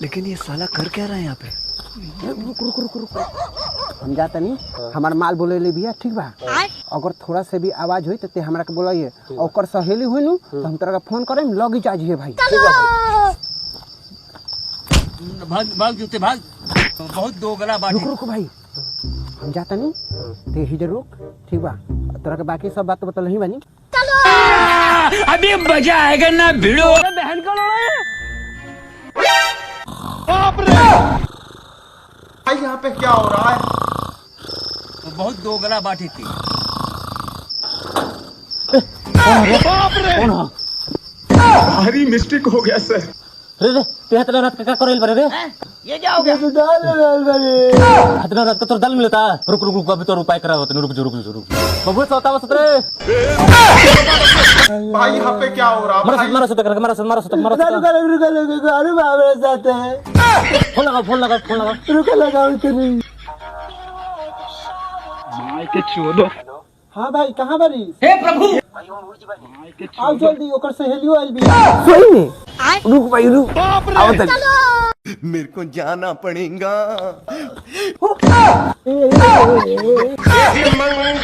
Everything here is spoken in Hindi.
लेकिन ये साला कर क्या रहा है यहाँ पे? रुक रुक रुक रुक, हम जाता नहीं, हमार माल बोले ले बिया, ठीक बा? अगर थोड़ा से भी आवाज हुई तो ते हमरा के बोलाइए, ओकर सहेली हुई नु तो हम तोरा के फोन करें, लगी जाइए भाई। भाग भाग जूते भाग, बहुत दो गला बात। रुक रुक भाई, हम जाता नहीं, ते ही जरूर, ठीक बा? तोरा के बाकी सब बात तो बता नहीं बानी। अभी मजा आएगा ना भिड़ो। बहन का लड़ा है। बाप रे भाई, यहाँ पे क्या हो रहा है? बहुत दो गला बाटी थी। बाप रे, भारी मिस्टेक हो गया सर। रे रे, ते हतना रात का करेल बरे रे? ये क्या हो गया? हतना रात का तो दाल मिलता। रुक रुक रुक, अभी तो उपाय करा होता। रुक रुक रुक, बबू सोता बस रे। भाई यहाँ पे क्या हो रहा है? मारा सोता कर, मारा सोता मारा सोता। अरे बाबा जाते हैं। फोन लगा फोन लगा फोन लगा, रुक लगाओ इतनी। माय के चोदो। हां भाई, कहां बारी? हे प्रभु, आओ जल्दी, ओकर सहेलियो आइल भी। सही में? रुक भाई रुक, आओ तक। मेरे को जाना पड़ेगा। मंगल